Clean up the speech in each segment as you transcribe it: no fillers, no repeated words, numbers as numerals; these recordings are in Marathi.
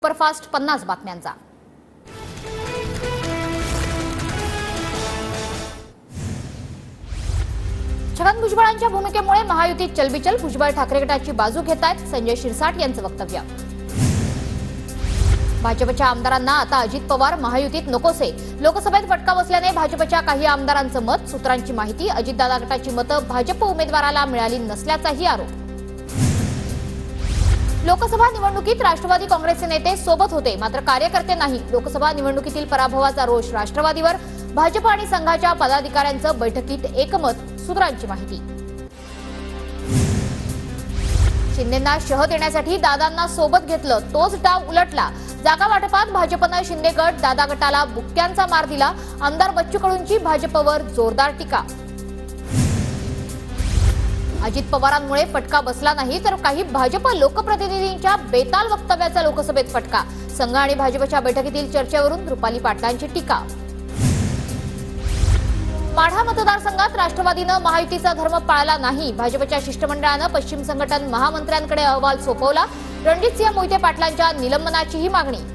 सुपरफास्ट 50 बातम्यांचा। छगन भुजबळांच्या भूमिकेमुळे महायुतीत चलबिचल, भुजबळ ठाकरे गटाची बाजू घेतायत, संजय शिरसाट यांचं वक्तव्य। भाजपच्या आमदारांना आता अजित पवार महायुतीत नकोसे, लोकसभेत फटका बसल्याने भाजपच्या काही आमदारांचं मत। सूत्रांची माहिती, अजितदादा गटाची मतं भाजप उमेदवाराला मिळाली नसल्याचाही आरोप। लोकसभा निवडणुकीत राष्ट्रवादी काँग्रेसचे नेते सोबत होते, मात्र कार्यकर्ते नाही। लोकसभा निवडणुकीतील पराभवाचा रोष राष्ट्रवादीवर, भाजप आणि संघाच्या पदाधिकाऱ्यांचं बैठकीत एकमत। सूत्रांची माहिती, शिंदेंना शह देण्यासाठी दादांना सोबत घेतलं, तोच डाव उलटला। जागा वाटपात भाजपनं शिंदे गट दादा गटाला बुक्क्यांचा मार दिला। आमदार बच्चू कडूंची भाजपवर जोरदार टीका। अजित पवारांमुळे फटका बसला नाही, तर काही भाजप लोकप्रतिनिधींच्या बेताल वक्तव्याचा लोकसभेत फटका। संघ आणि भाजपच्या बैठकीतील चर्चेवरून रुपाली पाटलांची टीका। माढा मतदारसंघात राष्ट्रवादीनं महायुतीचा धर्म पाळला नाही, भाजपच्या शिष्टमंडळानं पश्चिम संघटन महामंत्र्यांकडे अहवाल सोपवला। रणजितसिंह मोहिते पाटलांच्या निलंबनाचीही मागणी।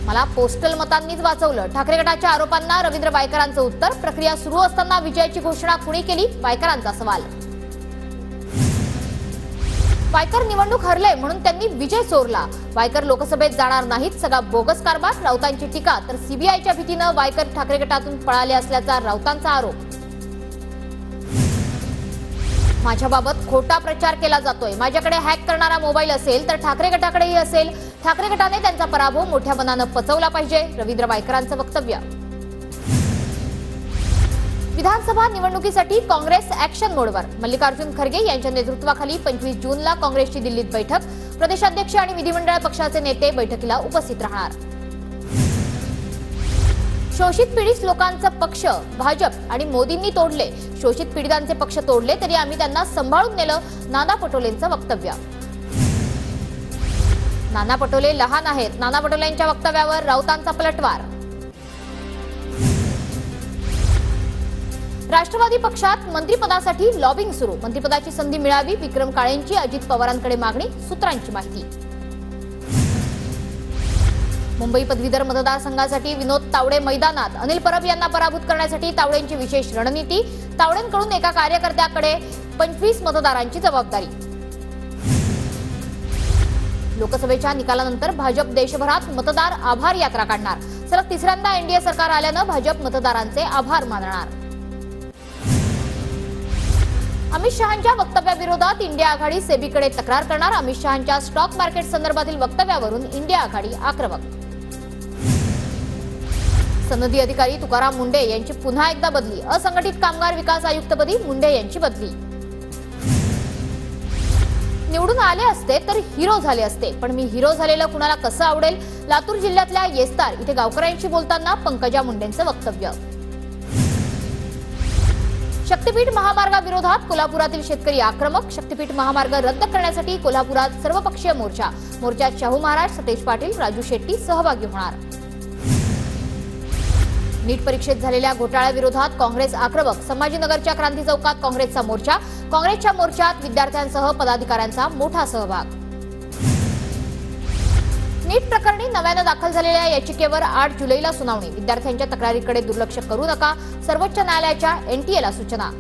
मला पोस्टल मतांनीच वाचवलं, ठाकरे गटाच्या आरोपांना रवींद्र वायकरांचं उत्तर। प्रक्रिया सुरू असताना विजयाची घोषणा कुणी केली, वायकरांचा सवाल। वायकर निवडणूक हरले म्हणून त्यांनी विजय चोरला, वायकर लोकसभेत जाणार नाहीत, सगळा बोगस कारभार। राऊतांची टीका, तर सीबीआयच्या भीतीनं वायकर ठाकरे गटातून पळाले असल्याचा राऊतांचा आरोप। माझ्याबाबत खोटा प्रचार केला जातोय, माझ्याकडे हॅक करणारा मोबाईल असेल तर ठाकरे गटाकडेही असेल। ठाकरे गटाने त्यांचा पराभव मोठ्या मनानं पचवला पाहिजे, रवींद्र वायकरांचं वक्तव्य। विधानसभा निवडणुकीसाठी काँग्रेस ऍक्शन मोडवर, मल्लिकार्जुन खरगे यांच्या नेतृत्वाखाली 25 जूनला काँग्रेसची दिल्लीत बैठक। प्रदेशाध्यक्ष आणि विधिमंडळ पक्षाचे नेते बैठकीला उपस्थित राहणार। शोषित पीडित लोकांचं पक्ष भाजप आणि मोदींनी तोडले, शोषित पीडितांचे पक्ष तोडले तरी आम्ही त्यांना सांभाळून नेलं, नाना पटोलेंचं वक्तव्य। नाना पटोले लहान आहेत, नाना पटोलेंच्या वक्तव्यावर राऊतांचा पलटवार। राष्ट्रवादी पक्षात मंत्रिपदासाठी लॉबिंग सुरू, मंत्रिपदाची संधी मिळावी, विक्रम काळेंची अजित पवारांकडे मागणी। सूत्रांची माहिती, मुंबई पदवीधर मतदारसंघासाठी विनोद तावडे मैदानात, अनिल परब यांना पराभूत करण्यासाठी तावडेंची विशेष रणनीती। तावडेंकडून एका कार्यकर्त्याकडे 25 मतदारांची जबाबदारी। लोकसभेच्या निकालानंतर भाजप देशभरात मतदार आभार यात्रा काढणार, सलग तिसऱ्यांदा एनडीए सरकार आल्यानं भाजप मतदारांचे आभार मानणार। अमित शहांच्या वक्तव्याविरोधात इंडिया आघाडी सेबीकडे तक्रार करणार, अमित शहांच्या स्टॉक मार्केट संदर्भातील वक्तव्यावरून इंडिया आघाडी आक्रमक। सनदी अधिकारी तुकाराम मुंडे यांची पुन्हा एकदा बदली, असंघटित कामगार विकास आयुक्तपदी मुंडे यांची बदली। निवडून आले असते तर हिरो झाले असते, पण मी हिरो झालेलं कुणाला कसं आवडेल, लातूर जिल्ह्यातल्या येस्तार इथे गावकऱ्यांशी बोलताना पंकजा मुंडेंचं वक्तव्य। शक्तीपीठ महामार्गाविरोधात कोल्हापुरातील शेतकरी आक्रमक, शक्तीपीठ महामार्ग रद्द करण्यासाठी कोल्हापुरात सर्वपक्षीय मोर्चा, मोर्चात शाहू महाराज, सतेज पाटील, राजू शेट्टी सहभागी होणार। नीट परीक्षेत झालेल्या घोटाळ्याविरोधात काँग्रेस आक्रमक, संभाजीनगरच्या क्रांती चौकात काँग्रेसचा मोर्चा, काँग्रेसच्या मोर्चात विद्यार्थ्यांसह पदाधिकाऱ्यांचा मोठा सहभाग। नीट प्रकरणी नव्यानं दाखल झालेल्या याचिकेवर 8 जुलैला सुनावणी, विद्यार्थ्यांच्या तक्रारीकडे दुर्लक्ष करू नका, सर्वोच्च न्यायालयाच्या एनटीएला सूचना।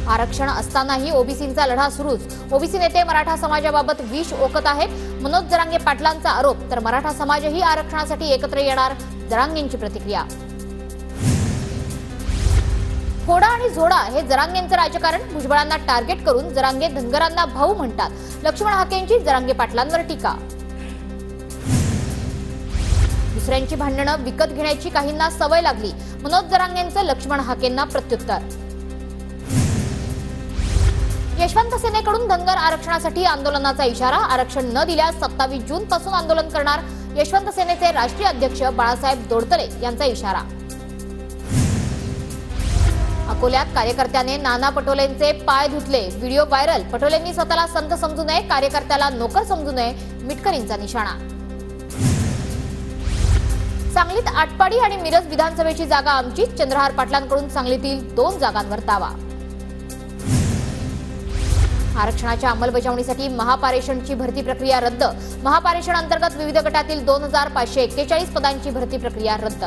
आरक्षण असतानाही ओबीसींचा लढा सुरूच, ओबीसी नेते मराठा समाजाबाबत विष ओकत आहेत, मनोज जरांगे पाटलांचा आरोप, तर मराठा समाजही आरक्षणासाठी एकत्र येणार, जरांगेंची प्रतिक्रिया। फोडा आणि झोडा हे जरांगेंचं राजकारण, भुजबळांना टार्गेट करून जरांगे धनगरांना भाऊ म्हणतात, लक्ष्मण हाकेंची जरांगे पाटलांवर टीका। दुसऱ्यांची भांडणं विकत घेण्याची काहींना सवय लागली, मनोज जरांगेंचं लक्ष्मण हाकेंना प्रत्युत्तर। यशवंत सेनेकडून धनगर आरक्षणासाठी आंदोलनाचा इशारा, आरक्षण न दिल्यास 27 जून पासून आंदोलन करणार, यशवंत सेनेचे राष्ट्रीय अध्यक्ष बाळासाहेब दोडतले यांचा इशारा। अकोल्यात कार्यकर्त्याने नाना पटोलेंचे पाय धुतले, व्हिडिओ व्हायरल, पटोलेंनी स्वतःला संत समजू नये, कार्यकर्त्याला नोकर समजू नये, मिटकरींचा निशाणा। सांगलीत आटपाडी आणि मिरज विधानसभेची जागा आमची, चंद्रहार पाटलांकडून सांगलीतील 2 जागांवर दावा। आरक्षणाच्या अंमलबजावणीसाठी महापारेषणची भरती प्रक्रिया रद्द. महापारेषण अंतर्गत विविध गटातील 2541 पदांची भरती प्रक्रिया रद्द.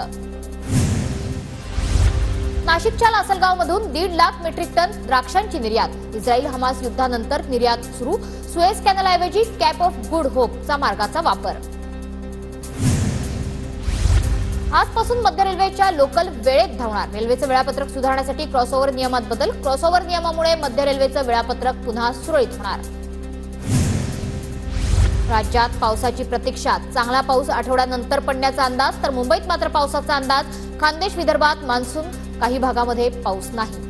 नाशिकच्या लासलगावमधून 1.5 लाख मेट्रिक टन द्राक्षांची निर्यात. इस्रायल हमास युद्धानंतर निर्यात सुरू. सुएझ कॅनलऐवजी कॅप ऑफ गुड होपचा मार्गाचा वापर. आजपासून मध्य रेल्वेच्या लोकल वेळेत धावणार. रेल्वेचं वेळापत्रक सुधारण्यासाठी क्रॉसओव्हर नियमात बदल. क्रॉसओव्हर नियमामुळे मध्य रेल्वेचं वेळापत्रक पुन्हा सुरळीत होणार. राज्यात पावसाची प्रतीक्षा. चांगला पाऊस आठवड्यानंतर पडण्याचा अंदाज, तर मुंबईत मात्र पावसाचा अंदाज. खानदेश विदर्भात मान्सून, काही भागामध्ये पाऊस नाही.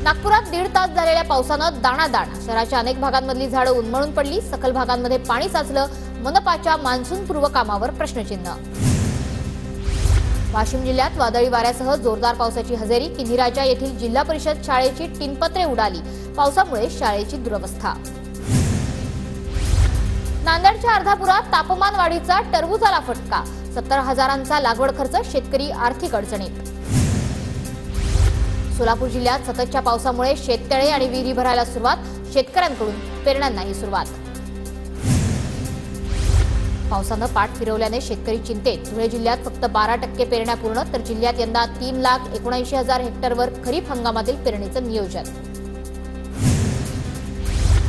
नागपुरात 1.5 तास झालेल्या पावसानं दाणादाण. शहराच्या अनेक भागांमधली झाडं उन्मळून पडली. सखल भागांमध्ये पाणी साचलं. मनपाच्या मान्सूनपूर्व कामावर प्रश्नचिन्ह. वाशिम जिल्ह्यात वादळी वाऱ्यासह जोरदार पावसाची हजेरी. किन्हीराजा येथील जिल्हा परिषद शाळेची टिनपत्रे उडाली. पावसामुळे शाळेची दुरवस्था. नांदेडच्या अर्धापुरात तापमान वाढीचा टरबूजाला फटका. 70,000चा लागवड खर्च. शेतकरी आर्थिक अडचणीत. सोलापूर जिल्ह्यात सततच्या पावसामुळे शेततळे आणि विहिरी भरायला सुरुवात. शेतकऱ्यांकडून पेरण्यांनाही सुरुवात. पावसानं पाठ फिरवल्याने शेतकरी चिंतेत. धुळे जिल्ह्यात फक्त 12% पेरण्या पूर्ण, तर जिल्ह्यात यंदा 3,79,000 हेक्टरवर खरीप हंगामातील पेरणीचं नियोजन.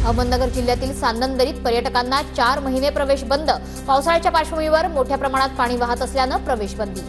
अहमदनगर जिल्ह्यातील सांदनदरीत पर्यटकांना 4 महिने प्रवेश बंद. पावसाळ्याच्या पार्श्वभूमीवर मोठ्या प्रमाणात पाणी वाहत असल्यानं प्रवेश बंदी.